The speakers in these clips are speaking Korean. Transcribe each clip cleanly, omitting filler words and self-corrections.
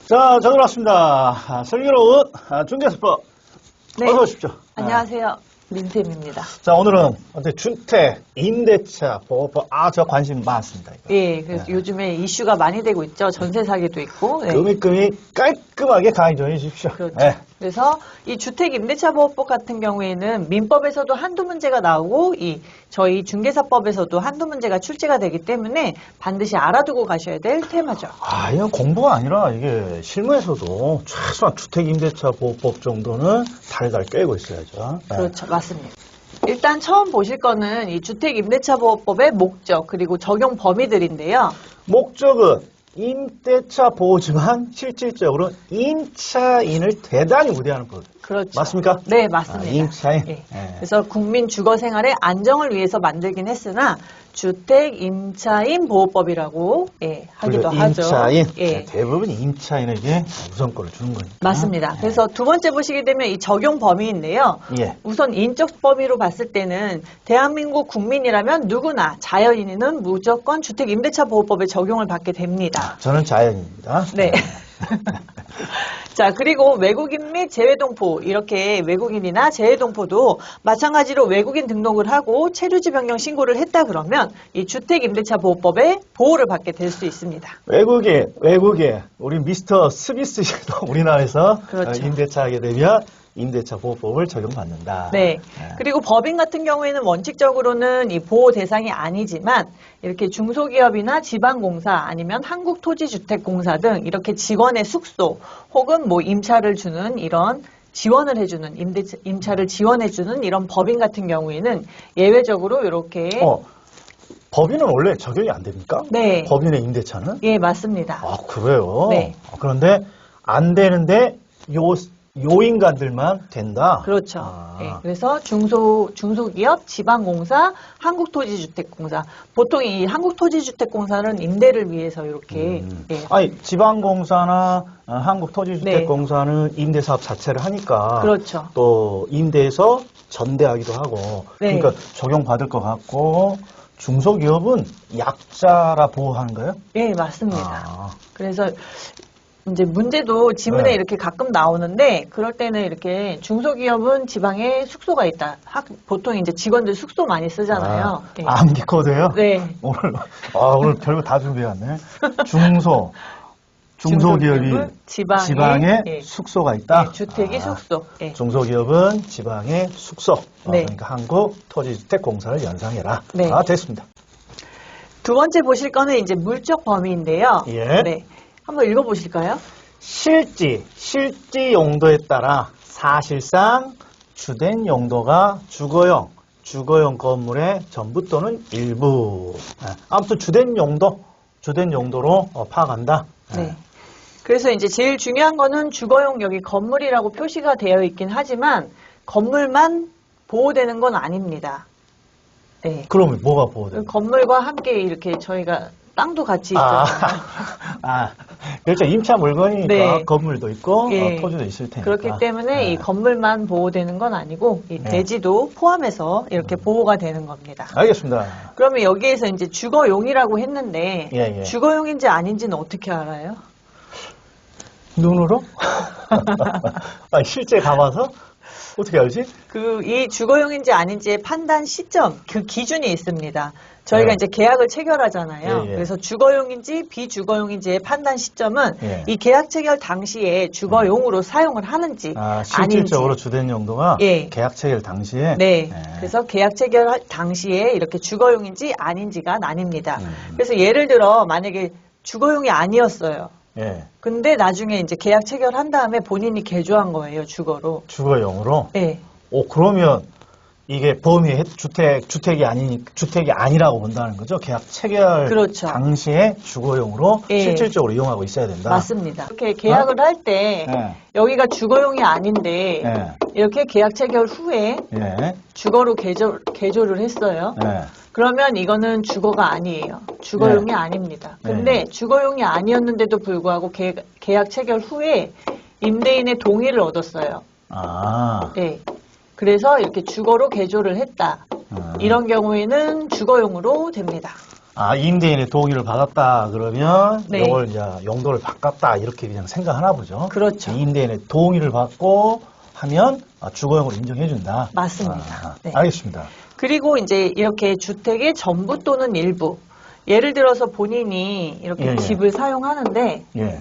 자, 저들 왔습니다. 슬기로운 중개수법. 네. 어서 오십시오. 안녕하세요. 민쌤입니다. 자, 오늘은 주택, 임대차, 보호법. 저 관심 많습니다. 이거. 예, 그래서 요즘에 이슈가 많이 되고 있죠. 전세 사기도 있고. 네. 끔이 깔끔하게 강의 좀 해주십시오. 그렇죠. 네. 그래서 이 주택 임대차 보호법 같은 경우에는 민법에서도 한두 문제가 나오고 저희 중개사법에서도 한두 문제가 출제가 되기 때문에 반드시 알아두고 가셔야 될 테마죠. 이건 공부가 아니라 이게 실무에서도 최소한 주택 임대차 보호법 정도는 달달 꿰고 있어야죠. 네. 그렇죠. 맞습니다. 일단 처음 보실 거는 이 주택 임대차 보호법의 목적 그리고 적용 범위들인데요. 목적은 임대차 보호지만 실질적으로 임차인을 대단히 우대하는 법. 그렇죠. 맞습니까? 네, 맞습니다. 임차인. 예. 예. 그래서 국민 주거 생활의 안정을 위해서 만들긴 했으나 주택 임차인 보호법이라고 하기도 하죠. 임차인. 예. 대부분 임차인에게 우선권을 주는 거니까. 맞습니다. 예. 그래서 두 번째 보시게 되면 이 적용 범위인데요. 예. 우선 인적 범위로 봤을 때는 대한민국 국민이라면 누구나 자연인은 무조건 주택 임대차 보호법에 적용을 받게 됩니다. 저는 자연입니다. 네. 자, 그리고 외국인 및 재외동포, 이렇게 외국인이나 재외동포도 마찬가지로 외국인 등록을 하고 체류지 변경 신고를 했다 그러면 이 주택임대차보호법에 보호를 받게 될 수 있습니다. 외국인, 우리 미스터 스미스 씨도 우리나라에서 그렇죠. 임대차 하게 되면 임대차 보호법을 적용받는다. 네. 그리고 법인 같은 경우에는 원칙적으로는 이 보호 대상이 아니지만 이렇게 중소기업이나 지방공사 아니면 한국토지주택공사 등 이렇게 직원의 숙소 혹은 뭐 임차를 주는 이런 지원을 해주는 임차를 지원해주는 이런 법인 같은 경우에는 예외적으로 이렇게 법인은 원래 적용이 안 됩니까? 네. 법인의 임대차는? 예, 맞습니다. 그래요? 네. 그런데 안 되는데 요인간들만 된다? 그렇죠. 예, 그래서 중소기업, 지방공사, 한국토지주택공사. 보통 이 한국토지주택공사는 임대를 위해서 이렇게. 지방공사나 한국토지주택공사는 임대사업 자체를 하니까. 그렇죠. 또 임대에서 전대하기도 하고. 네. 그러니까 적용받을 것 같고. 중소기업은 약자라 보호하는 거예요? 네, 맞습니다. 그래서 이제 문제도 지문에 이렇게 가끔 나오는데 그럴 때는 이렇게 중소기업은 지방에 숙소가 있다. 보통 이제 직원들 숙소 많이 쓰잖아요. 네. 암기 코드예요? 네. 오늘 별거 다 준비해왔네. 중소기업이 지방에 숙소가 있다. 네, 주택이 숙소. 네. 중소기업은 지방에 숙소. 네. 그러니까 한국토지주택공사를 연상해라. 네. 됐습니다. 두 번째 보실 거는 이제 물적 범위인데요. 예. 네. 한번 읽어보실까요? 실지 용도에 따라 사실상 주된 용도가 주거용 건물의 전부 또는 일부. 아무튼 주된 용도로 파악한다. 네. 그래서 이제 제일 중요한 거는 주거용 여기 건물이라고 표시가 되어 있긴 하지만 건물만 보호되는 건 아닙니다. 네. 그러면 뭐가 보호돼요? 건물과 함께 이렇게 저희가 땅도 같이 있잖아요. 그렇죠. 임차 물건이니까 네. 건물도 있고 예. 토지도 있을 테니까. 그렇기 때문에 이 건물만 보호되는 건 아니고 이 대지도 포함해서 이렇게 보호가 되는 겁니다. 알겠습니다. 그러면 여기에서 이제 주거용이라고 했는데 예. 주거용인지 아닌지는 어떻게 알아요? 눈으로? 실제 가봐서? 어떻게 알지? 이 주거용인지 아닌지의 판단 시점, 그 기준이 있습니다. 저희가 이제 계약을 체결하잖아요. 그래서 주거용인지 비주거용인지의 판단 시점은 이 계약 체결 당시에 주거용으로 사용을 하는지 실질적으로 아닌지. 주된 용도가 계약 체결 당시에? 네. 그래서 계약 체결 당시에 이렇게 주거용인지 아닌지가 나뉩니다. 그래서 예를 들어 만약에 주거용이 아니었어요. 근데 나중에 이제 계약 체결한 다음에 본인이 개조한 거예요, 주거로. 주거용으로? 네. 그러면 이게 범위 주택이 아니라고 본다는 거죠? 계약 체결 그렇죠. 당시에 주거용으로 실질적으로 이용하고 있어야 된다. 맞습니다. 이렇게 계약을 할 때 여기가 주거용이 아닌데 이렇게 계약 체결 후에 주거로 개조를 했어요. 그러면 이거는 주거가 아니에요. 주거용이 아닙니다. 근데 주거용이 아니었는데도 불구하고 계약 체결 후에 임대인의 동의를 얻었어요. 네. 그래서 이렇게 주거로 개조를 했다. 이런 경우에는 주거용으로 됩니다. 임대인의 동의를 받았다 그러면 네. 이걸 이제 용도를 바꿨다 이렇게 그냥 생각하나 보죠. 그렇죠. 임대인의 동의를 받고 하면 주거용으로 인정해준다. 맞습니다. 네. 알겠습니다. 그리고 이제 이렇게 주택의 전부 또는 일부. 예를 들어서 본인이 이렇게 예. 집을 사용하는데 예.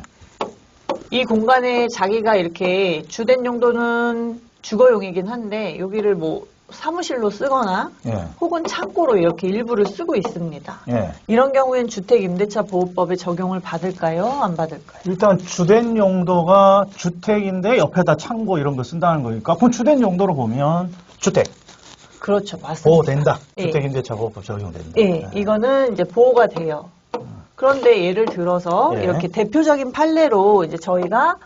이 공간에 자기가 이렇게 주된 용도는 주거용이긴 한데 여기를 뭐 사무실로 쓰거나 예. 혹은 창고로 이렇게 일부를 쓰고 있습니다. 예. 이런 경우엔 주택임대차보호법에 적용을 받을까요? 안 받을까요? 일단 주된 용도가 주택인데 옆에다 창고 이런 거 쓴다는 거니까 그럼 주된 용도로 보면 주택 그렇죠. 맞습니다. 보호된다. 예. 주택임대차보호법 적용된다. 예, 이거는 이제 보호가 돼요. 그런데 예를 들어서 예. 이렇게 대표적인 판례로 이제 저희가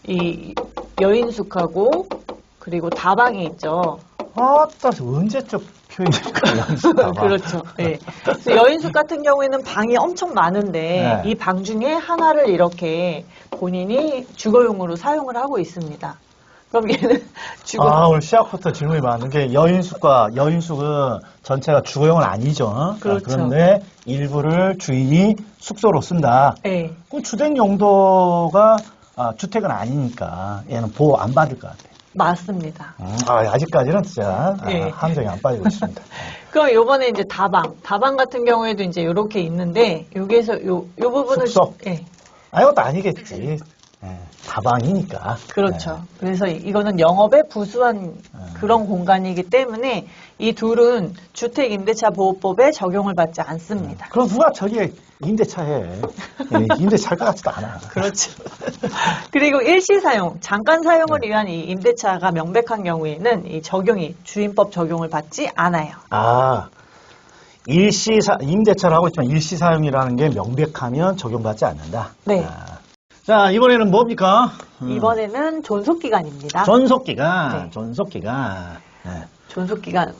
이 여인숙하고 그리고 다방이 있죠. 아따 언제적 표현일까? 그렇죠. 예. 그래서 여인숙 같은 경우에는 방이 엄청 많은데 네. 이 방 중에 하나를 이렇게 본인이 주거용으로 사용을 하고 있습니다. 그럼 얘는 오늘 시작부터 질문이 많은 게 여인숙은 전체가 주거용은 아니죠. 그렇죠. 그런데 일부를 주인이 숙소로 쓴다. 예. 그럼 주된 용도가 주택은 아니니까 얘는 보호 안 받을 것 같아요. 맞습니다. 아직까지는 진짜 예. 함정이 안 빠지고 있습니다. 그럼 요번에 이제 다방 같은 경우에도 이제 이렇게 있는데 여기에서 요 부분을 숙소? 예. 이것도 아니겠지. 다방이니까. 그렇죠. 그래서 이거는 영업에 부수한 그런 공간이기 때문에 이 둘은 주택임대차보호법에 적용을 받지 않습니다. 그럼 누가 저기에 임대차 해. 임대차 할 것 같지도 않아. 그렇죠. 그리고 일시 사용, 잠깐 사용을 위한 이 임대차가 명백한 경우에는 이 주임법 적용을 받지 않아요. 임대차를 하고 있지만 일시 사용이라는 게 명백하면 적용받지 않는다. 네. 자, 이번에는 뭡니까? 이번에는 존속기간입니다. 존속기간. 네. 존속기간.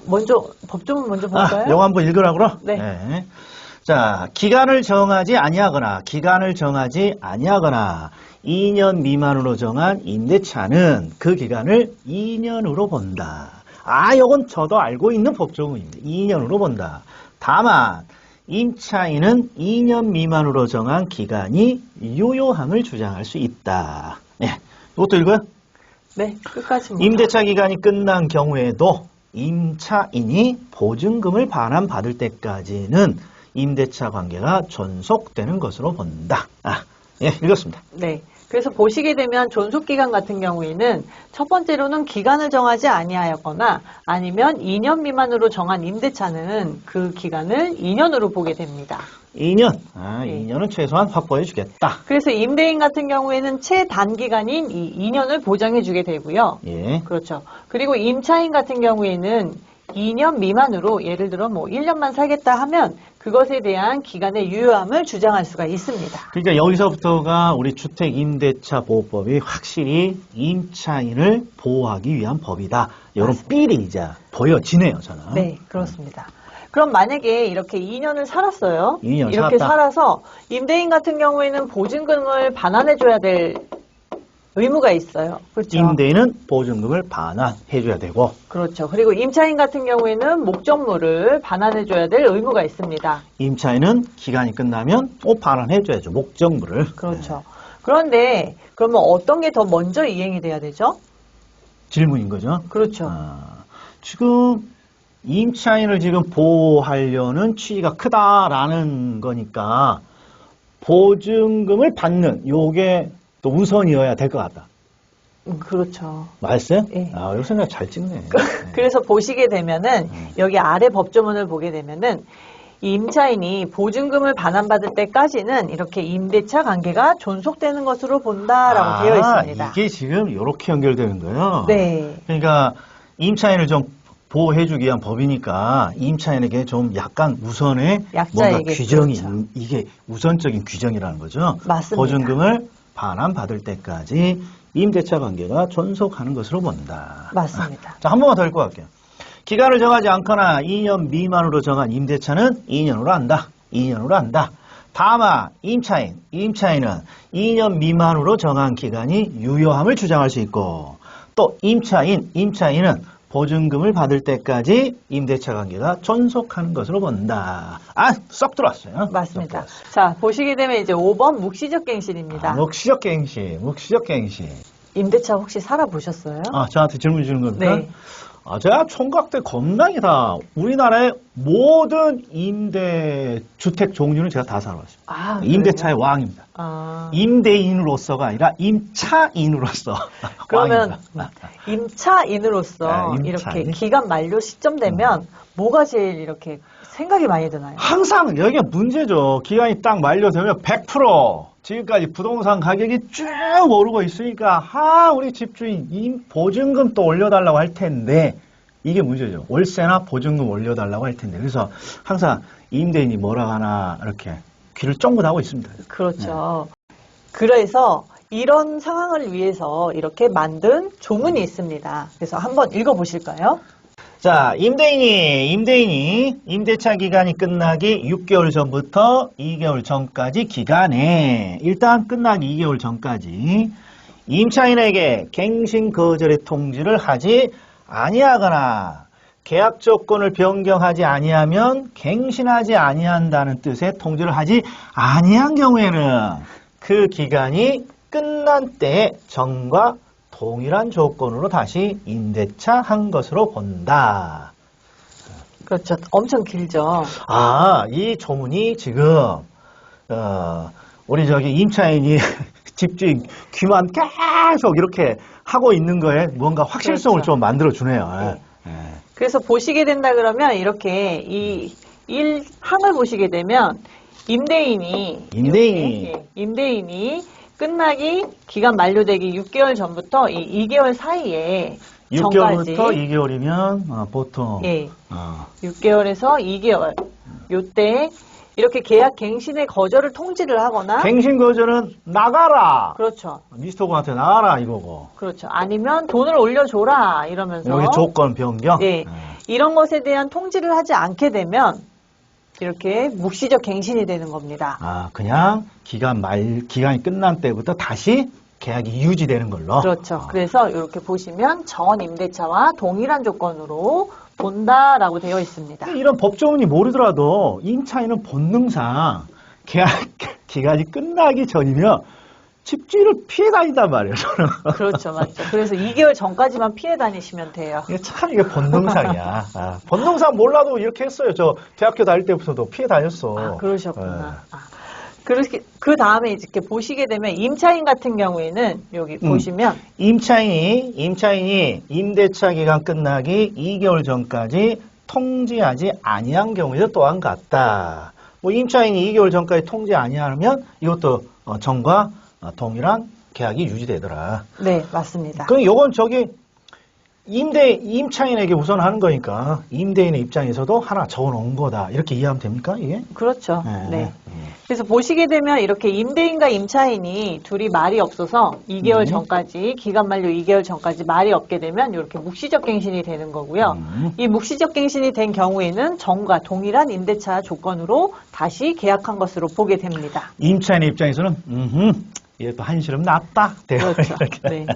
법조문 먼저 볼까요? 영어 한번 읽으라고 그러? 네. 자, 기간을 정하지 아니하거나 2년 미만으로 정한 임대차는 그 기간을 2년으로 본다. 요건 저도 알고 있는 법조문입니다. 2년으로 본다. 다만 임차인은 2년 미만으로 정한 기간이 유효함을 주장할 수 있다. 네, 이것도 읽어요? 네, 끝까지. 임대차 기간이 끝난 경우에도 임차인이 보증금을 반환받을 때까지는 임대차 관계가 존속되는 것으로 본다. 예, 읽었습니다. 네. 그래서 보시게 되면 존속기간 같은 경우에는 첫 번째로는 기간을 정하지 아니하였거나 아니면 2년 미만으로 정한 임대차는 그 기간을 2년으로 보게 됩니다. 2년. 2년은 최소한 확보해 주겠다. 그래서 임대인 같은 경우에는 최단기간인 이 2년을 보장해 주게 되고요. 예. 그렇죠. 그리고 임차인 같은 경우에는 2년 미만으로 예를 들어 뭐 1년만 살겠다 하면 그것에 대한 기간의 유효함을 주장할 수가 있습니다. 그러니까 여기서부터가 우리 주택임대차보호법이 확실히 임차인을 보호하기 위한 법이다. 이런 삘이 이제 보여지네요, 저는. 네, 그렇습니다. 그럼 만약에 이렇게 2년을 살았어요. 2년 이렇게 살았다. 살아서 임대인 같은 경우에는 보증금을 반환해줘야 될 의무가 있어요. 그렇죠. 임대인은 보증금을 반환해줘야 되고. 그렇죠. 그리고 임차인 같은 경우에는 목적물을 반환해줘야 될 의무가 있습니다. 임차인은 기간이 끝나면 반환해줘야죠. 목적물을. 그렇죠. 그런데 그러면 어떤 게 더 먼저 이행이 돼야 되죠? 질문인 거죠. 그렇죠. 지금 임차인을 지금 보호하려는 취지가 크다라는 거니까 보증금을 받는 요게 또 우선이어야 될 것 같다. 그렇죠. 맞았어요? 예. 이거 생각 잘 찍네. 그래서 보시게 되면은 여기 아래 법조문을 보게 되면은 이 임차인이 보증금을 반환받을 때까지는 이렇게 임대차 관계가 존속되는 것으로 본다라고 되어 있습니다. 이게 지금 이렇게 연결되는 거예요. 네. 그러니까 임차인을 좀 보호해주기 위한 법이니까 임차인에게 좀 약간 우선의 뭔가 약자에게, 규정이 그렇죠. 이게 우선적인 규정이라는 거죠. 맞습니다. 보증금을 반환받을 때까지 임대차 관계가 존속하는 것으로 본다. 맞습니다. 자, 한 번만 더 읽고 갈게요. 기간을 정하지 않거나 2년 미만으로 정한 임대차는 2년으로 한다. 2년으로 한다. 다만 임차인은 2년 미만으로 정한 기간이 유효함을 주장할 수 있고 또 임차인은 보증금을 받을 때까지 임대차 관계가 존속하는 것으로 본다. 쏙 들어왔어요. 맞습니다. 자, 보시게 되면 이제 5번 묵시적 갱신입니다. 묵시적 갱신. 임대차 혹시 살아보셨어요? 저한테 질문 주는 겁니까? 네. 제가 총각 때 겁나게 다 우리나라의 모든 임대 주택 종류는 제가 다 살아봤습니다. 임대차의 왕입니다. 임대인으로서가 아니라 임차인으로서. 그러면 임차인으로서 이렇게 기간 만료 시점 되면 뭐가 제일 이렇게 생각이 많이 드나요? 항상 여기가 문제죠. 기간이 딱 만료되면 100% 지금까지 부동산 가격이 쭉 오르고 있으니까 우리 집주인 보증금 또 올려달라고 할 텐데 이게 문제죠. 월세나 보증금 올려달라고 할 텐데 그래서 항상 임대인이 뭐라 하나 이렇게 귀를 쫑긋 하고 있습니다. 그렇죠. 그래서 이런 상황을 위해서 이렇게 만든 조문이 있습니다. 그래서 한번 읽어보실까요? 자, 임대인이 임대차 기간이 끝나기 6개월 전부터 2개월 전까지 기간에 일단 끝나기 2개월 전까지 임차인에게 갱신 거절의 통지를 하지 아니하거나 계약 조건을 변경하지 아니하면 갱신하지 아니한다는 뜻의 통지를 하지 아니한 경우에는 그 기간이 끝난 때에 전과 동일한 조건으로 다시 임대차 한 것으로 본다. 그렇죠. 엄청 길죠. 이 조문이 지금 우리 임차인이 집주인 귀만 계속 이렇게 하고 있는 거에 뭔가 확실성을 그렇죠. 좀 만들어 주네요. 네. 그래서 보시게 된다 그러면 이렇게 이 1항을 보시게 되면 임대인이 끝나기 기간 만료되기 6개월 전부터 이 2개월 사이에 6개월부터 2개월이면 보통 6개월에서 2개월 요때 이렇게 계약 갱신의 거절을 통지를 하거나 갱신 거절은 나가라. 그렇죠. 미스터고한테 나가라 이거고. 그렇죠. 아니면 돈을 올려줘라 이러면서 여기 조건 변경. 이런 것에 대한 통지를 하지 않게 되면 이렇게 묵시적 갱신이 되는 겁니다. 그냥 기간이 끝난 때부터 다시 계약이 유지되는 걸로. 그렇죠. 그래서 이렇게 보시면 전 임대차와 동일한 조건으로 본다라고 되어 있습니다. 이런 법조문이 모르더라도 임차인은 본능상 계약 기간이 끝나기 전이면 집주인을 피해 다닌단 말이에요. 저는. 그렇죠, 맞죠. 그래서 2개월 전까지만 피해 다니시면 돼요. 이게 본능상이야. 본능상 몰라도 이렇게 했어요. 저 대학교 다닐 때부터도 피해 다녔어. 그러셨구나. 그 다음에 이렇게 보시게 되면 임차인 같은 경우에는 여기 보시면 임차인이 임대차 기간 끝나기 2개월 전까지 통지하지 아니한 경우에도 또한 같다. 임차인이 2개월 전까지 통지 아니하면 이것도 전과 동일한 계약이 유지되더라. 네, 맞습니다. 그럼 요건 임차인에게 우선 하는 거니까 임대인의 입장에서도 하나 적어놓은 거다. 이렇게 이해하면 됩니까, 이게? 그렇죠. 네. 그래서 보시게 되면 이렇게 임대인과 임차인이 둘이 말이 없어서 2개월 전까지, 기간 만료 2개월 전까지 말이 없게 되면 이렇게 묵시적 갱신이 되는 거고요. 이 묵시적 갱신이 된 경우에는 전과 동일한 임대차 조건으로 다시 계약한 것으로 보게 됩니다. 임차인의 입장에서는, 이게 또 한시름 낫다. 그렇죠. 네.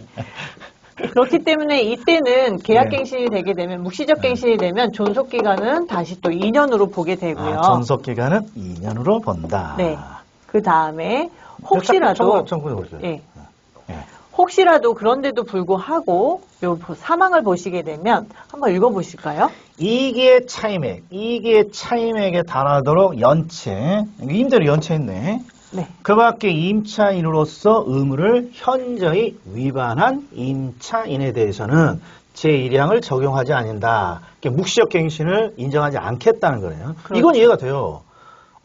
그렇기 때문에 이때는 계약갱신이 되게 되면 묵시적 갱신이 되면 존속기간은 다시 또 2년으로 보게 되고요. 존속기간은 2년으로 본다. 네. 그 다음에 혹시라도 혹시라도 그런데도 불구하고 요 사망을 보시게 되면 한번 읽어보실까요? 이기의 차임액에 달하도록 연체, 임대료 연체했네. 네. 그 밖에 임차인으로서 의무를 현저히 위반한 임차인에 대해서는 제1항을 적용하지 않는다. 묵시적 갱신을 인정하지 않겠다는 거예요. 그렇죠. 이건 이해가 돼요.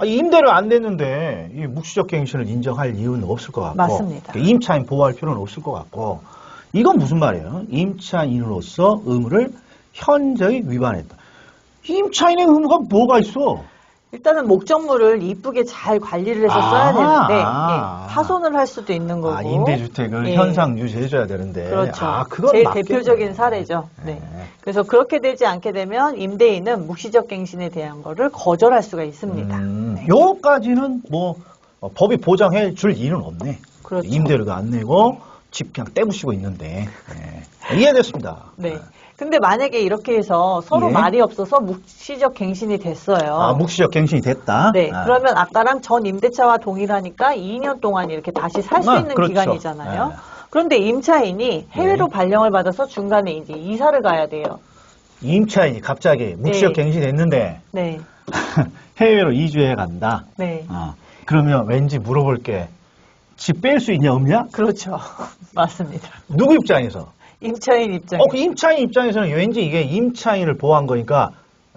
임대료 안 냈는데 이 묵시적 갱신을 인정할 이유는 없을 것 같고. 맞습니다. 임차인 보호할 필요는 없을 것 같고. 이건 무슨 말이에요? 임차인으로서 의무를 현저히 위반했다. 임차인의 의무가 뭐가 있어? 일단은 목적물을 이쁘게 잘 관리를 해서 써야 되는데 파손을 할 수도 있는 거고 임대주택을 현상 유지해줘야 되는데 그렇죠. 그건 제일 맞겠네. 대표적인 사례죠. 네. 그래서 그렇게 되지 않게 되면 임대인은 묵시적 갱신에 대한 거를 거절할 수가 있습니다. 요까지는 법이 보장해 줄 이유는 없네. 그렇죠. 임대료도 안 내고 집 그냥 떼부시고 있는데 이해됐습니다. 네. 근데 만약에 이렇게 해서 서로 예. 말이 없어서 묵시적 갱신이 됐어요. 아, 묵시적 갱신이 됐다. 네. 아. 그러면 아까랑 전 임대차와 동일하니까 2년 동안 이렇게 다시 살 수 있는 그렇죠. 기간이잖아요. 네. 그런데 임차인이 해외로 발령을 받아서 중간에 이제 이사를 가야 돼요. 임차인이 갑자기 묵시적 네. 갱신이 됐는데 네. 해외로 이주해 간다. 네. 그러면 왠지 물어볼 게 집 뺄 수 있냐 없냐? 그렇죠. 맞습니다. 누구 입장에서? 임차인 입장에서. 그 임차인 입장에서는 왠지 이게 임차인을 보호한 거니까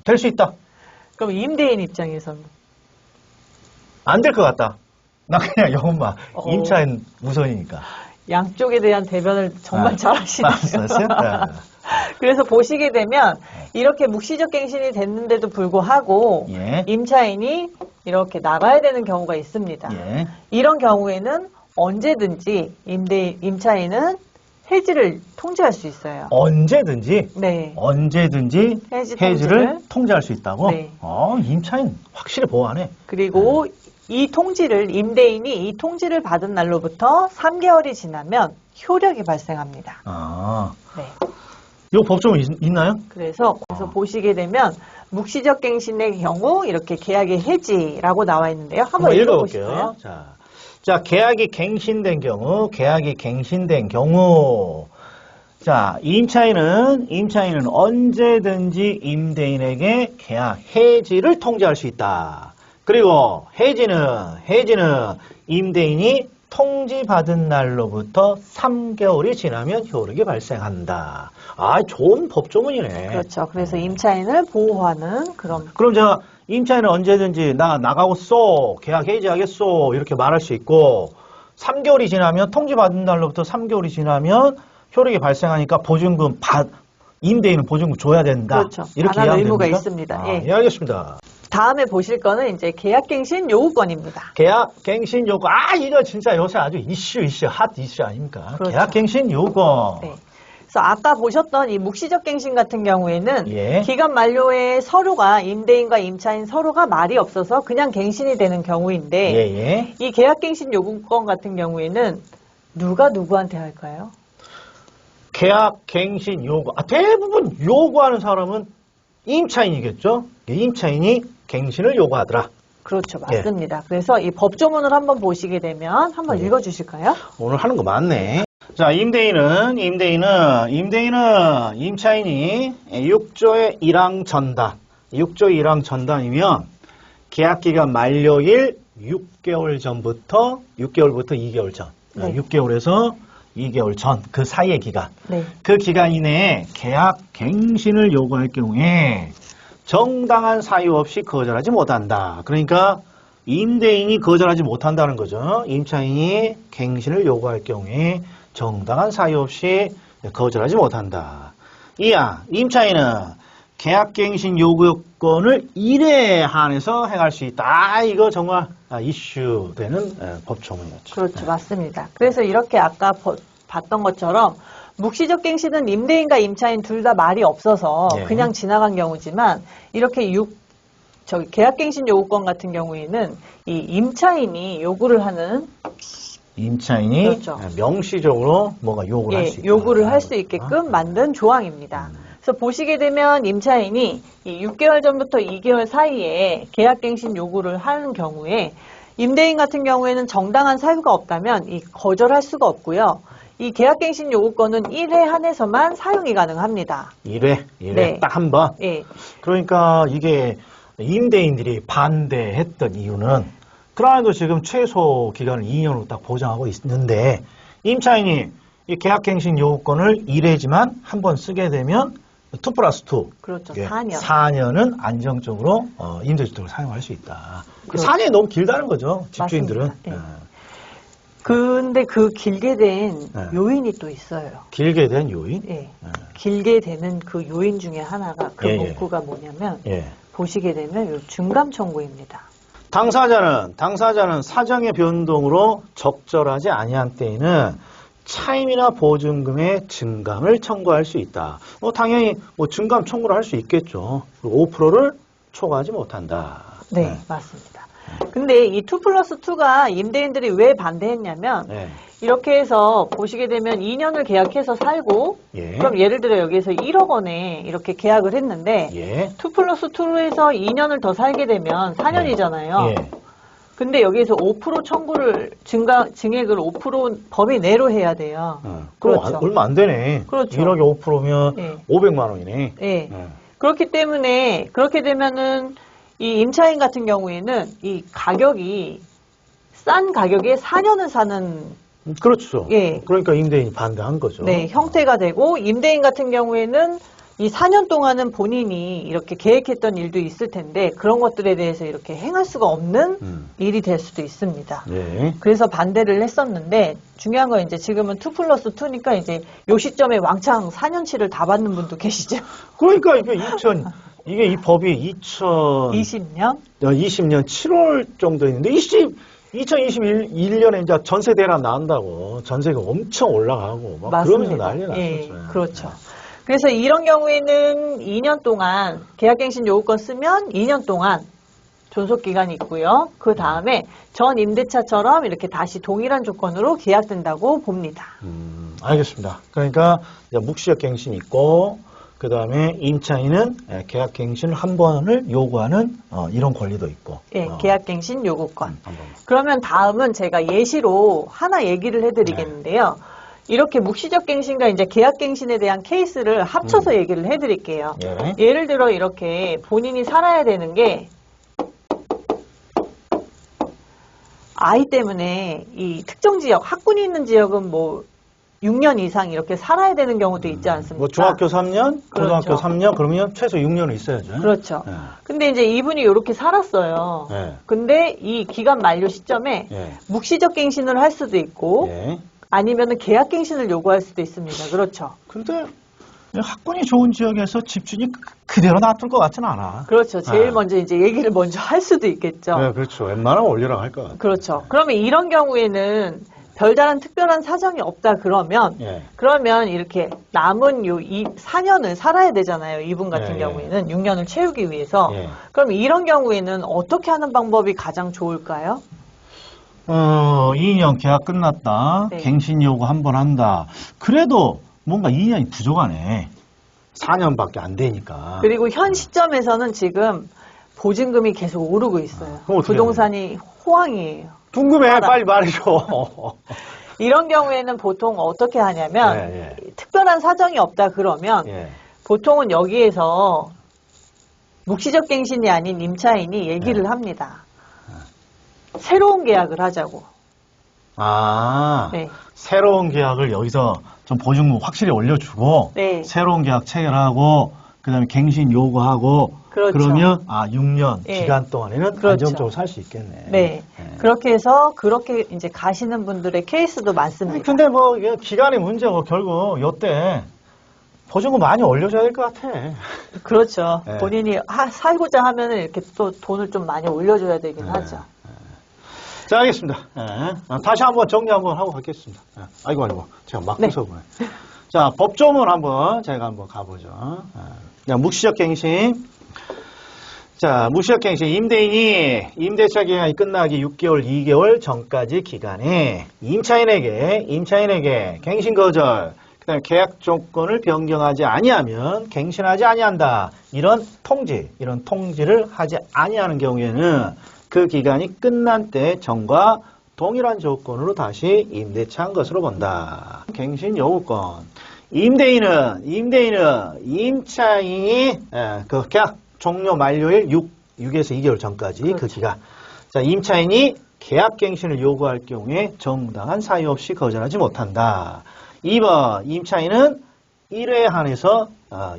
될 수 있다. 그럼 임대인 입장에서는. 안 될 것 같다. 나 그냥 이것만 어. 임차인 우선이니까. 양쪽에 대한 대변을 정말 잘 하시네요. 맞았어요? 네. 그래서 보시게 되면 이렇게 묵시적 갱신이 됐는데도 불구하고 예. 임차인이 이렇게 나가야 되는 경우가 있습니다. 예. 이런 경우에는 언제든지 임차인은 해지를 통지할 수 있어요. 언제든지 네. 해지 해지를 통지할 수 있다고? 네. 임차인 확실히 보호하네. 그리고 이 통지를 임대인이 이 통지를 받은 날로부터 3개월이 지나면 효력이 발생합니다. 네. 이 법조문 있나요? 그래서 보시게 되면 묵시적 갱신의 경우 이렇게 계약의 해지라고 나와 있는데요. 한번 읽어볼게요. 읽어보실까요? 자, 계약이 갱신된 경우, 자, 임차인은 언제든지 임대인에게 계약 해지를 통지할 수 있다. 그리고 해지는 임대인이 통지받은 날로부터 3개월이 지나면 효력이 발생한다. 좋은 법조문이네. 그렇죠. 그래서 임차인을 보호하는 그런. 그럼 제가 임차인은 언제든지 나가고 계약 해지하겠소 이렇게 말할 수 있고 3개월이 지나면 통지받은 날로부터 3개월이 지나면 효력이 발생하니까 임대인은 보증금 줘야 된다. 그렇죠. 이렇게 반환 이해하면 의무가 됩니까? 있습니다. 예. 예, 알겠습니다. 다음에 보실 거는 이제 계약갱신 요구권입니다. 계약갱신 요구. 이거 진짜 요새 아주 핫 이슈 아닙니까? 그렇죠. 계약갱신 요구. 네. 그래서 아까 보셨던 이 묵시적 갱신 같은 경우에는 예. 기간 만료에 서로가 임대인과 임차인 서로가 말이 없어서 그냥 갱신이 되는 경우인데 예. 이 계약갱신 요구권 같은 경우에는 누가 누구한테 할까요? 계약갱신 요구. 대부분 요구하는 사람은 임차인이겠죠? 임차인이 갱신을 요구하더라. 그렇죠. 맞습니다. 그래서 이 법조문을 한번 보시게 되면 한번 읽어주실까요? 오늘 하는 거 많네. 자, 임차인이 6조의 1항 전단. 6조 1항 전단이면 계약기간 만료일 6개월부터 2개월 전. 네. 6개월에서 2개월 전, 그 사이의 기간. 네. 그 기간 이내에 계약 갱신을 요구할 경우에 정당한 사유 없이 거절하지 못한다. 그러니까 임대인이 거절하지 못한다는 거죠. 임차인이 갱신을 요구할 경우에 정당한 사유 없이 거절하지 못한다. 이하, 임차인은 계약갱신 요구권을 1회에 한해서 행할 수 있다. 이거 정말 이슈되는 법조문이었죠. 그렇죠. 맞습니다. 그래서 이렇게 아까 봤던 것처럼 묵시적 갱신은 임대인과 임차인 둘 다 말이 없어서 예. 그냥 지나간 경우지만 이렇게 계약갱신 요구권 같은 경우에는 이 임차인이 요구를 하는 임차인이 그렇죠. 명시적으로 뭔가 요구를 할 수 있다. 요구를 할 수 있게끔 만든 조항입니다. 그래서 보시게 되면 임차인이 이 6개월 전부터 2개월 사이에 계약갱신 요구를 하는 경우에 임대인 같은 경우에는 정당한 사유가 없다면 거절할 수가 없고요. 이 계약갱신 요구권은 1회 한해서만 사용이 가능합니다. 1회 네. 딱 한 번. 예. 그러니까 이게 임대인들이 반대했던 이유는 그라도 지금 최소 기간을 2년으로 딱 보장하고 있는데 임차인이 이 계약갱신 요구권을 1회지만 한 번 쓰게 되면 2+2. 그렇죠. 예, 4년. 4년은 안정적으로 임대주택을 사용할 수 있다. 그렇죠. 4년이 너무 길다는 거죠. 집주인들은. 맞습니다. 예. 근데 그 길게 된 요인이 또 있어요. 길게 된 요인? 예. 길게 되는 그 요인 중에 하나가 그 문구가 뭐냐면 보시게 되면 요 중감 청구입니다. 당사자는 사정의 변동으로 적절하지 아니한 때에는 차임이나 보증금의 증감을 청구할 수 있다. 당연히 증감 청구를 할 수 있겠죠. 그리고 5%를 초과하지 못한다. 네, 맞습니다. 근데 이 2+2가 임대인들이 왜 반대했냐면 네. 이렇게 해서 보시게 되면 2년을 계약해서 살고 예. 그럼 예를 들어 여기에서 1억 원에 이렇게 계약을 했는데 예. 2+2로 해서 2년을 더 살게 되면 4년이잖아요. 예. 근데 여기에서 5% 청구를 증액을 5% 범위 내로 해야 돼요. 그럼 그렇죠. 얼마 안 되네. 그렇죠. 1억에 5%면 네. 500만 원이네. 네. 그렇기 때문에 그렇게 되면은 이 임차인 같은 경우에는 이 가격이 싼 가격에 4년을 사는 그렇죠. 예. 그러니까 임대인이 반대한 거죠. 네, 형태가 되고 임대인 같은 경우에는 이 4년 동안은 본인이 이렇게 계획했던 일도 있을 텐데 그런 것들에 대해서 이렇게 행할 수가 없는 일이 될 수도 있습니다. 네. 그래서 반대를 했었는데 중요한 건 이제 지금은 2+2니까 이제 요 시점에 왕창 4년치를 다 받는 분도 계시죠. 그러니까 이게 이 법이 20년? 20년 7월 정도 있는데 2021년에 이제 전세 대란 나온다고 전세가 엄청 올라가고 막 그러면서 난리 났었죠. 예, 그렇죠. 그래서 이런 경우에는 2년 동안 계약갱신 요구권 쓰면 2년 동안 존속기간이 있고요. 그 다음에 전 임대차처럼 이렇게 다시 동일한 조건으로 계약된다고 봅니다. 알겠습니다. 그러니까 이제 묵시적 갱신이 있고 그 다음에 임차인은 계약갱신을 한 번을 요구하는 이런 권리도 있고. 예, 계약갱신 요구권. 한번. 그러면 다음은 제가 예시로 하나 얘기를 해드리겠는데요. 이렇게 묵시적 갱신과 이제 계약갱신에 대한 케이스를 합쳐서 얘기를 해드릴게요. 예. 예를 들어 이렇게 본인이 살아야 되는 게 아이 때문에 이 특정 지역, 학군이 있는 지역은 뭐 6년 이상 이렇게 살아야 되는 경우도 있지 않습니까? 뭐 중학교 3년, 고등학교 그렇죠. 3년 그러면 최소 6년은 있어야죠. 그렇죠. 예. 근데 이제 이분이 이렇게 살았어요. 예. 근데 이 기간 만료 시점에 예. 묵시적 갱신을 할 수도 있고 예. 아니면은 계약 갱신을 요구할 수도 있습니다. 그렇죠. 근데 학군이 좋은 지역에서 집주인이 그대로 놔둘 것 같지는 않아. 그렇죠. 제일 네. 먼저 이제 얘기를 먼저 할 수도 있겠죠. 네, 그렇죠. 웬만하면 올리라고 할 것 같아요. 그렇죠. 그러면 이런 경우에는 별다른 특별한 사정이 없다 그러면 예. 그러면 이렇게 남은 이 4년을 살아야 되잖아요. 이분 같은 예, 예. 경우에는 6년을 채우기 위해서. 예. 그럼 이런 경우에는 어떻게 하는 방법이 가장 좋을까요? 2년 계약 끝났다. 네. 갱신 요구 한 번 한다. 그래도 뭔가 2년이 부족하네. 4년밖에 안 되니까. 그리고 현 시점에서는 지금 보증금이 계속 오르고 있어요. 그럼 어떻게 부동산이 호황이에요. 궁금해. 빨리 말해줘. 이런 경우에는 보통 어떻게 하냐면 예, 특별한 사정이 없다 그러면 예. 보통은 여기에서 묵시적 갱신이 아닌 임차인이 얘기를 네. 합니다. 새로운 계약을 하자고. 네. 새로운 계약을 여기서 좀 보증금 확실히 올려주고 네. 새로운 계약 체결하고 그다음에 갱신 요구하고 그렇죠. 그러면 6년 네. 기간 동안에는 그렇죠. 안정적으로 살 수 있겠네. 네. 그렇게 해서 그렇게 이제 가시는 분들의 케이스도 많습니다. 근데 뭐 이게 기간의 문제고 결국 요때 보증금 많이 올려줘야 될 것 같아. 그렇죠. 네. 본인이 살고자 하면은 이렇게 또 돈을 좀 많이 올려줘야 되긴 하죠. 자, 알겠습니다. 다시 한번 정리 한번 하고 가겠습니다. 아이고, 제가 막 네. 부숴보네. 자, 법조문 한번 제가 한번 가보죠. 자, 묵시적 갱신. 자, 묵시적 갱신. 임대인이 임대차 기간이 끝나기 6개월, 2개월 전까지 기간에 임차인에게 갱신 거절, 그다음에 계약 조건을 변경하지 아니하면 갱신하지 아니한다. 이런 통지를 하지 아니하는 경우에는 그 기간이 끝난 때 전과 동일한 조건으로 다시 임대차한 것으로 본다. 갱신 요구권. 임대인은 임차인이 그 계약 종료 만료일 6에서 2개월 전까지 그렇죠. 그 기간. 자, 임차인이 계약 갱신을 요구할 경우에 정당한 사유 없이 거절하지 못한다. 2번, 임차인은 1회에 한해서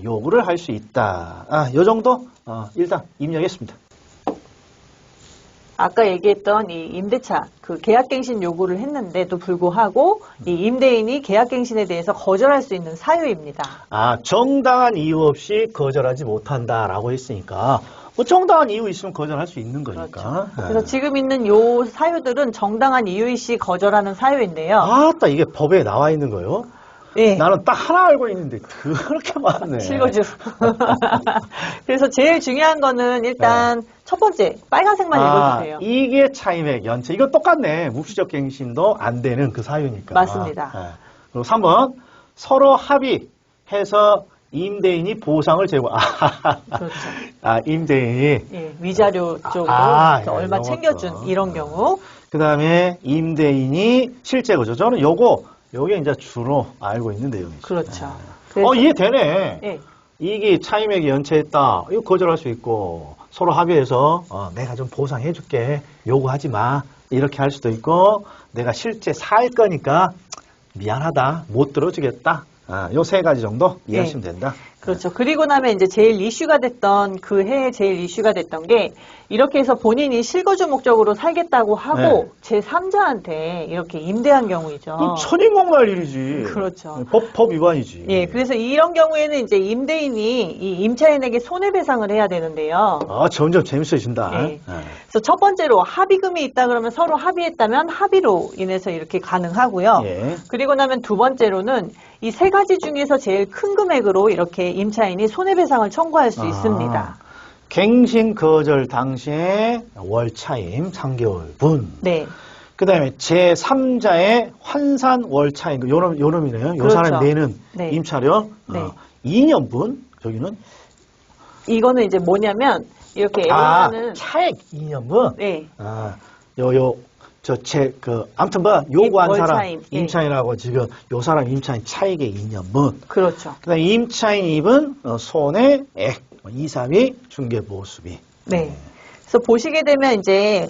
요구를 할 수 있다. 요 정도 일단 입력했습니다. 아까 얘기했던 이 임대차 그 계약갱신 요구를 했는데도 불구하고 이 임대인이 계약갱신에 대해서 거절할 수 있는 사유입니다. 정당한 이유 없이 거절하지 못한다라고 했으니까 뭐 정당한 이유 있으면 거절할 수 있는 거니까. 그렇죠. 그래서 지금 있는 요 사유들은 정당한 이유 있이 거절하는 사유인데요. 이게 법에 나와 있는 거요? 예. 나는 딱 하나 알고 있는데 그렇게 많네. 실거주. 그래서 제일 중요한 거는 일단 첫 번째 빨간색만 읽어주세요. 이게 차임액 연체. 이거 똑같네. 묵시적 갱신도 안 되는 그 사유니까. 맞습니다. 그리고 3번 서로 합의해서 임대인이 보상을 제공. 그렇죠. 임대인이 예, 위자료 쪽으로 얼마 챙겨준 이런 경우. 그 다음에 임대인이 실제 거죠. 저는 요게 이제 주로 알고 있는 내용이죠. 그렇죠. 이해되네. 예. 이게 차임액이 연체했다. 이거 거절할 수 있고 서로 합의해서 내가 좀 보상해 줄게. 요구하지 마. 이렇게 할 수도 있고 내가 실제 살 거니까 미안하다. 못 들어주겠다. 요 세 가지 정도 이해하시면 된다. 그렇죠. 그리고 나면 이제 제일 이슈가 됐던 그 해에 제일 이슈가 됐던 게 이렇게 해서 본인이 실거주 목적으로 살겠다고 하고 제3자한테 이렇게 임대한 경우이죠. 천인공날 일이지. 그렇죠. 법 위반이지. 예, 그래서 이런 경우에는 이제 임대인이 이 임차인에게 손해배상을 해야 되는데요. 점점 재밌어진다. 예. 그래서 첫 번째로 합의금이 있다 그러면 서로 합의했다면 합의로 인해서 이렇게 가능하고요. 예. 그리고 나면 두 번째로는 이 세 가지 중에서 제일 큰 금액으로 이렇게 임차인이 손해배상을 청구할 수 있습니다. 갱신 거절 당시에 월차임 3개월분. 네. 그 다음에 제3자의 환산 월차임. 요놈이네요. 요 그렇죠. 사람이 내는 네. 임차료. 네. 2년분. 저기는. 이거는 이제 뭐냐면 이렇게 애매하는 차액 2년분. 네. 아무튼 요구한 월차임. 사람, 예. 임차인하고 지금 요 사람 임차인 차액의 2년분. 그렇죠. 그 다음에 임차인 입은 손해액, 2, 3위 중개보수비. 네. 그래서 보시게 되면 이제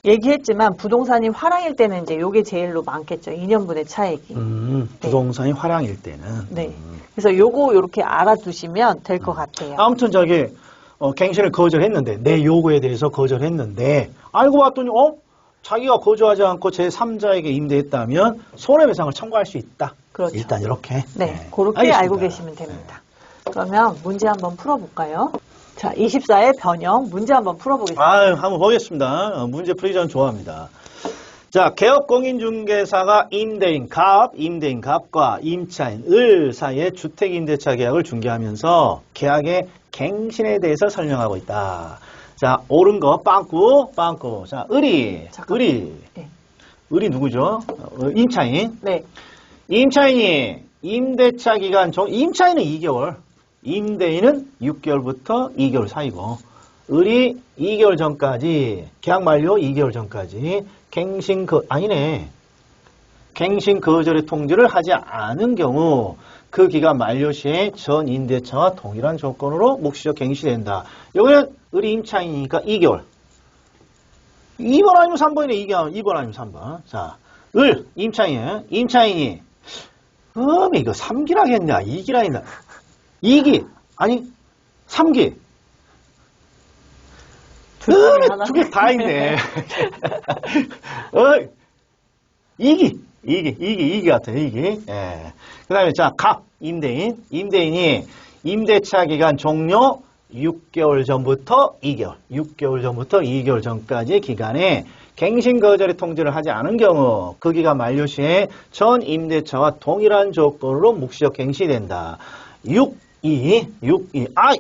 얘기했지만 부동산이 화랑일 때는 이제 요게 제일로 많겠죠. 2년분의 차액이. 부동산이 화랑일 때는. 네. 그래서 요거 요렇게 알아두시면 될 것 같아요. 아무튼 갱신을 거절했는데, 내 요구에 대해서 거절했는데, 알고 봤더니, 자기가 거주하지 않고 제3자에게 임대했다면 손해배상을 청구할 수 있다. 그렇죠. 일단 이렇게. 네. 그렇게 알겠습니다. 알고 계시면 됩니다. 그러면 문제 한번 풀어볼까요? 자, 24의 변형 문제 한번 풀어보겠습니다. 한번 보겠습니다. 문제 풀이 전 좋아합니다. 자, 개업공인중개사가 임대인 갑과 임차인 을 사이의 주택임대차 계약을 중개하면서 계약의 갱신에 대해서 설명하고 있다. 자, 옳은 거 빵꾸. 자, 을이 네. 을이 누구죠? 임차인. 네. 임차인이 임대차 기간 임차인은 2개월, 임대인은 6개월부터 2개월 사이고, 을이 2개월 전까지, 계약 만료 2개월 전까지 갱신 거절의 통지를 하지 않은 경우 그 기간 만료 시에 전 임대차와 동일한 조건으로 묵시적 갱신된다. 여기는 을이 임차인이니까 2개월. 2번 아니면 3번이네. 2번 아니면 3번. 자, 임차인이 이거 3기라 했냐? 2기라 했냐? 2기 아니 3기. 두 개 다 있네. 2기 같아. 2기. 예. 그다음에 임대인이 임대차 기간 종료 6개월 전부터 2개월 전까지의 기간에 갱신 거절의 통지를 하지 않은 경우 그 기간 만료 시에 전 임대차와 동일한 조건으로 묵시적 갱신이 된다. 6.2.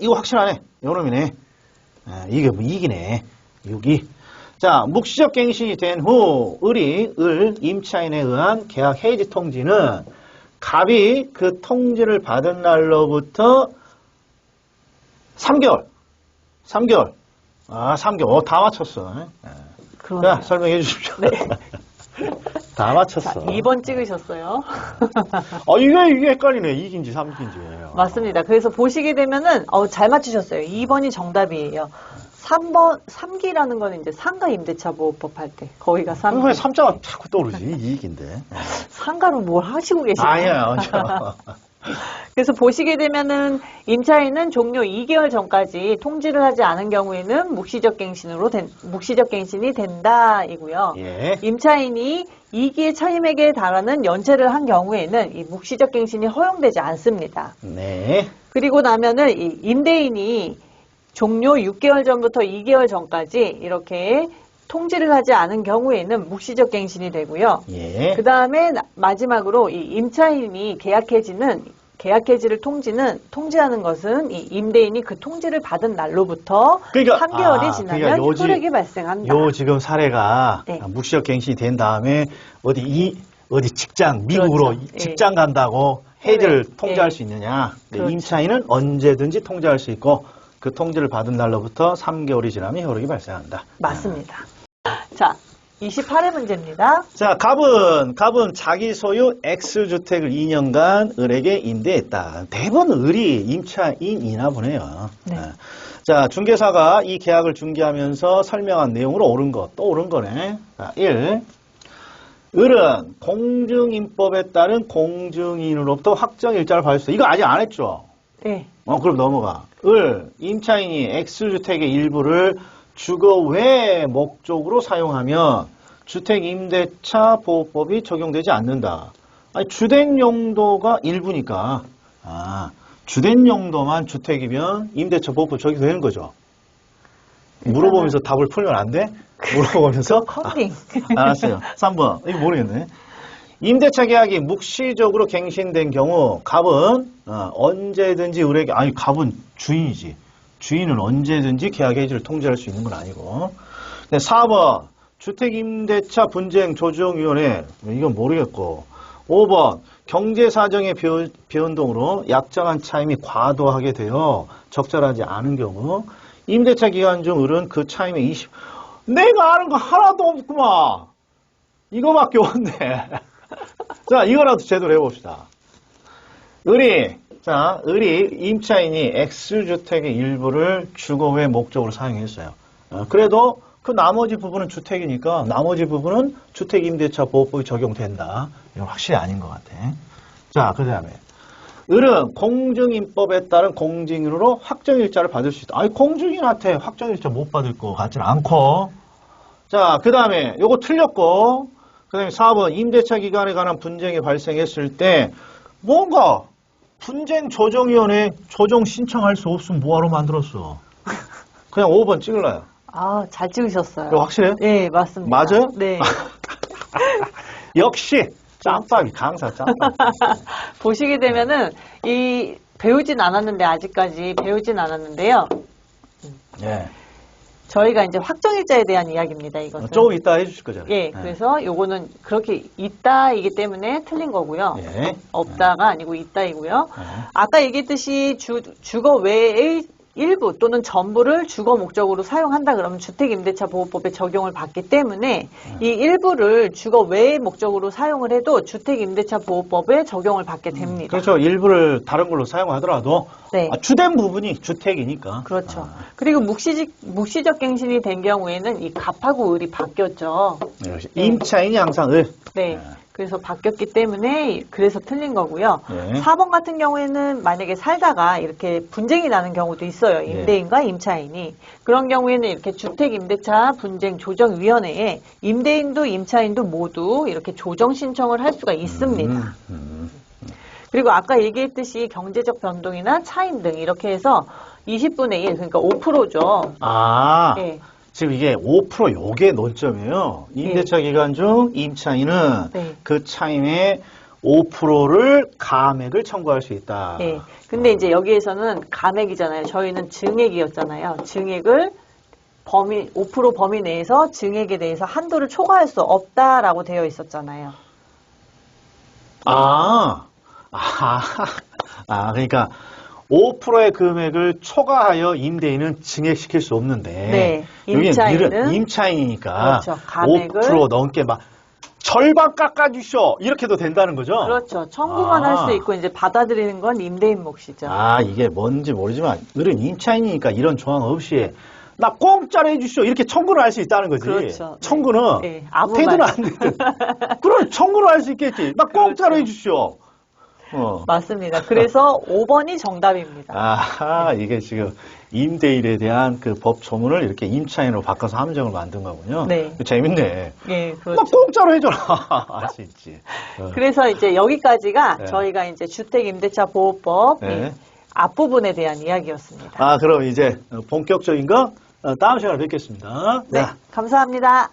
이거 확실하네. 요놈이네. 이게 뭐 2기네. 6.2. 자, 묵시적 갱신이 된 후 임차인에 의한 계약 해지 통지는 갑이 그 통지를 받은 날로부터 3개월. 3개월. 다 맞췄어. 자, 설명해 주십시오. 네. 다 맞췄어. 자, 2번 찍으셨어요. 이게 헷갈리네. 2기인지 3기인지. 맞습니다. 그래서 보시게 되면은, 잘 맞추셨어요. 2번이 정답이에요. 3기라는 거는 이제 상가 임대차 보호법 할 때. 거기가 3기. 왜 3자가 자꾸 떠오르지? 2기인데. 상가로 뭘 하시고 계시나요? 아니야. 그래서 보시게 되면은 임차인은 종료 2개월 전까지 통지를 하지 않은 경우에는 묵시적 갱신이 된다이고요. 예. 임차인이 2기의 차임액에 달하는 연체를 한 경우에는 이 묵시적 갱신이 허용되지 않습니다. 네. 그리고 나면은 이 임대인이 종료 6개월 전부터 2개월 전까지 이렇게 통지를 하지 않은 경우에는 묵시적 갱신이 되고요. 예. 그 다음에 마지막으로 이 임차인이 계약 해지를 통지하는 것은 이 임대인이 그 통지를 받은 날로부터 3개월이 지나면 효력이 발생한다. 요 지금 사례가 네. 묵시적 갱신이 된 다음에 어디 직장 미국으로 그렇죠. 직장 간다고 해지를 해외. 통지할 예. 수 있느냐? 네, 그렇죠. 임차인은 언제든지 통지할 수 있고 그 통지를 받은 날로부터 3개월이 지나면 효력이 발생한다. 맞습니다. 자, 28회 문제입니다. 자, 갑은 자기 소유 X주택을 2년간 을에게 임대했다. 대부분 을이 임차인이나 보네요. 네. 자, 중개사가 이 계약을 중개하면서 설명한 내용으로 옳은 것, 또 옳은 거네. 자, 1. 을은 공증인법에 따른 공증인으로부터 확정일자를 받을 수 있다. 이거 아직 안 했죠? 네. 그럼 넘어가. 임차인이 X주택의 일부를 주거 외 목적으로 사용하면 주택임대차 보호법이 적용되지 않는다. 아니, 주된 용도가 일부니까. 주된 용도만 주택이면 임대차 보호법 적용되는 거죠. 물어보면서 답을 풀면 안 돼? 물어보면서? 컨닝. 알았어요. 3번. 이거 모르겠네. 임대차 계약이 묵시적으로 갱신된 경우 갑은 언제든지 을에게, 아니 갑은 주인이지. 주인은 언제든지 계약 해지를 통지할 수 있는 건 아니고. 4번 주택임대차 분쟁 조정위원회, 이건 모르겠고. 5번 경제사정의 변동으로 약정한 차임이 과도하게 되어 적절하지 않은 경우 임대차 기간 중 을은 그 차임의 20, 내가 아는 거 하나도 없구만. 이거밖에 없네. 자, 이거라도 제대로 해봅시다. 을이 임차인이 X주택의 일부를 주거 외 목적으로 사용했어요. 그래도 그 나머지 부분은 주택이니까 나머지 부분은 주택임대차 보호법이 적용된다. 이건 확실히 아닌 것 같아. 자, 그 다음에 을은 공증인법에 따른 공증인으로 확정일자를 받을 수 있다. 아니, 공증인한테 확정일자 못 받을 것 같지는 않고. 자, 그 다음에 요거 틀렸고, 그 다음에 4번 임대차 기간에 관한 분쟁이 발생했을 때 뭔가 분쟁 조정위원회 조정 신청할 수 없으면 뭐하러 만들었어? 그냥 5번 찍을래요. 잘 찍으셨어요. 이거 확실해요? 네, 맞습니다. 맞아요? 네. 역시 짬밥이 강사 짬밥. 보시게 되면은 배우진 않았는데요. 네. 저희가 이제 확정일자에 대한 이야기입니다. 이것은. 조금 이따 해주실 거잖아요. 예, 그래서 요거는 그렇게 있다이기 때문에 틀린 거고요. 예. 없다가 아니고 있다이고요. 아까 얘기했듯이 주거 외의 일부 또는 전부를 주거 목적으로 사용한다 그러면 주택임대차보호법에 적용을 받기 때문에 이 일부를 주거 외의 목적으로 사용을 해도 주택임대차보호법에 적용을 받게 됩니다. 그렇죠. 일부를 다른 걸로 사용하더라도 네. 주된 부분이 주택이니까. 그렇죠. 그리고 묵시적 갱신이 된 경우에는 이 갑하고 을이 바뀌었죠. 네. 임차인이 항상 을. 네. 그래서 바뀌었기 때문에 그래서 틀린 거고요. 네. 4번 같은 경우에는 만약에 살다가 이렇게 분쟁이 나는 경우도 있어요. 임대인과 임차인이. 그런 경우에는 이렇게 주택임대차 분쟁 조정위원회에 임대인도 임차인도 모두 이렇게 조정 신청을 할 수가 있습니다. 그리고 아까 얘기했듯이 경제적 변동이나 차임 등 이렇게 해서 20분의 1, 그러니까 5%죠. 네. 지금 이게 5% 요게 논점이에요. 임대차 기간 중 임차인은 그 차임의 5%를 감액을 청구할 수 있다. 네. 근데 이제 여기에서는 감액이잖아요. 저희는 증액이었잖아요. 증액을 5% 범위 내에서 증액에 대해서 한도를 초과할 수 없다라고 되어 있었잖아요. 그러니까 5%의 금액을 초과하여 임대인은 증액시킬 수 없는데 네, 임차인은 임차인이니까 그렇죠, 감액을 5% 넘게 막 절반 깎아주쇼 이렇게도 된다는 거죠? 그렇죠. 청구만 할 수 있고 이제 받아들이는 건 임대인 몫이죠. 이게 뭔지 모르지만 을은 임차인이니까 이런 조항 없이 나 공짜로 해주시오 이렇게 청구를 할 수 있다는 거지. 그렇죠. 청구는 아무 되든 안 되든 그럼 청구를 할 수 있겠지. 나 공짜로 해주시오. 맞습니다. 그래서 5번이 정답입니다. 이게 지금 임대인에 대한 그 법 조문을 이렇게 임차인으로 바꿔서 함정을 만든 거군요. 네. 재밌네. 네, 그렇죠. 나 공짜로 해줘라. 할 수 있지. 그래서 이제 여기까지가 저희가 이제 주택임대차보호법 앞부분에 대한 이야기였습니다. 그럼 이제 본격적인 거 다음 시간에 뵙겠습니다. 네, 감사합니다.